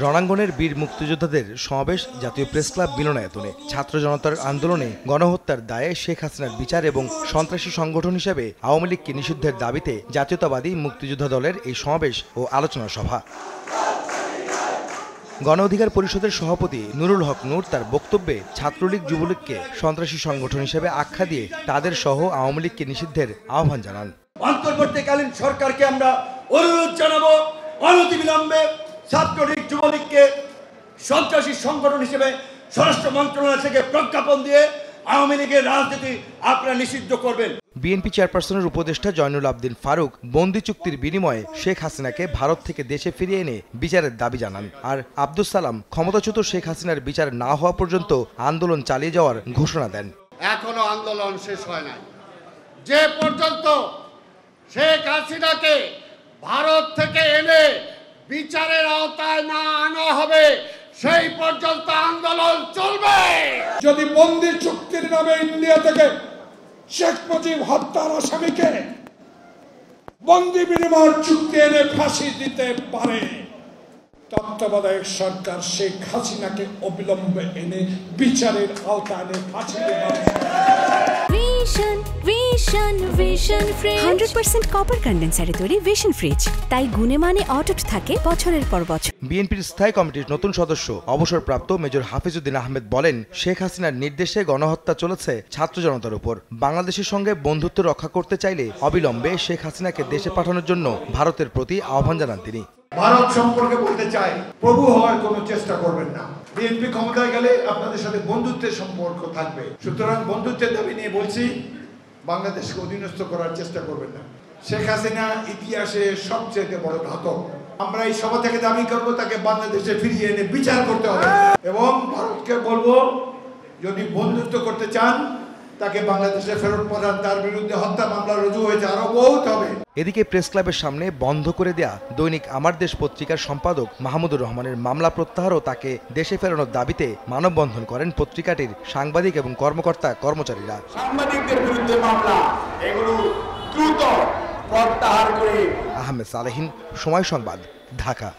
রণাঙ্গনের বীর মুক্তিযোদ্ধাদের সমাবেশ জাতীয় প্রেস ক্লাব মিলনায়তনে। ছাত্র জনতার আন্দোলনে গণহত্যার দায়ে শেখ হাসিনার বিচার এবং সন্ত্রাসী সংগঠন হিসেবে আওয়ামী লীগকে নিষিদ্ধের দাবিতে জাতীয়তাবাদী মুক্তিযোদ্ধা দলের এই সমাবেশ ও আলোচনা সভা। গণ অধিকার পরিষদের সভাপতি নুরুল হক নূর তার বক্তব্যে ছাত্রলীগ যুবলীগকে সন্ত্রাসী সংগঠন হিসেবে আখ্যা দিয়ে তাদের সহ আওয়ামী লীগকে নিষিদ্ধের আহ্বান জানান। অন্তর্বর্তীকালীন সরকারকে আমরা অনুরোধ জানাবো, অনতিবিলম্বে ছাত্রলীগ যুবলীগকে সন্ত্রাসী সংগঠন হিসেবে স্বরাষ্ট্র মন্ত্রণালয় থেকে প্রজ্ঞাপন দিয়ে আওয়ামী লীগের রাজনীতি আপনারা নিষিদ্ধ করবেন। বিএনপি চেয়ারপারসনের উপদেষ্টা জয়নুল আবদিন ফারুক বন্দি চুক্তির বিনিময়ে শেখ হাসিনাকে ভারত থেকে দেশে ফিরিয়ে এনে বিচারের দাবি জানান। আর আব্দুস সালাম ক্ষমতাচ্যুত শেখ হাসিনার বিচার না হওয়া পর্যন্ত আন্দোলন চালিয়ে যাওয়ার ঘোষণা দেন। এখনো আন্দোলন শেষ হয় নাই। যে পর্যন্ত শেখ হাসিনাকে ভারত থেকে এনে বিচারের আওতায় না আনা হবে সেই পর্যন্ত আন্দোলন চলবে। যদি বন্দি চুক্তির নামে ইন্ডিয়া থেকে শেখ মুজিব হত্যার আসামিকে বন্দি বিনিময় চুক্তি এনে ফাঁসি দিতে পারে, তত্ত্বাবধায়ক সরকার শেখ হাসিনাকে অবিলম্বে এনে বিচারের আওতায় এনে ফাঁসি দেবে। 100% কপার কন্ডেন্সারে তৈরি ভিশন ফ্রিজ, তাই গুণে মানে অটুট থাকে বছরের পর বছর। বিএনপির স্থায়ী কমিটির নতুন সদস্য অবসরপ্রাপ্ত মেজর হাফিজউদ্দিন আহমেদ বলেন, শেখ হাসিনার নির্দেশে গণহত্যা চলেছে ছাত্র জনতার উপর। বাংলাদেশের সঙ্গে বন্ধুত্ব রক্ষা করতে চাইলে অবিলম্বে শেখ হাসিনাকে দেশে পাঠানোর জন্য ভারতের প্রতি আহ্বান জানান তিনি। ভারত সম্পর্কে বলতে চাই, প্রভু হওয়ার কোনো চেষ্টা করবেন না। বিএনপি ক্ষমতায় গেলে আপনাদের সাথে বন্ধুত্বের সম্পর্ক থাকবে, সুতরাং বন্ধুত্বের দাবি নিয়ে বলছি, বাংলাদেশকে অধীনস্থ করার চেষ্টা করবেন না। শেখ হাসিনা ইতিহাসে সবচেয়ে বড় ঘাতক। আমরা এই সভা থেকে দাবি করব তাকে বাংলাদেশে ফিরিয়ে এনে বিচার করতে হবে এবং ভারতকে বলবো যদি বন্ধুত্ব করতে চান তাকে বাংলাদেশে ফেরত পাঠান। তার বিরুদ্ধে হত্যা মামলা রুজু হয়েছে, আরো বহুত হবে। এদিকে প্রেস ক্লাবের সামনে বন্ধ করে দেয়া দৈনিক আমার দেশ পত্রিকার সম্পাদক মাহমুদুর রহমানের মামলা প্রত্যাহার ও তাকে দেশে ফেরানোর দাবিতে মানববন্ধন করেন পত্রিকাটির সাংবাদিক এবং কর্মকর্তা কর্মচারীরা। সাংবাদিকদের বিরুদ্ধে মামলা এগুলো দ্রুত প্রত্যাহার করে। আহমেদ সালেহীন, সময় সংবাদ, ঢাকা।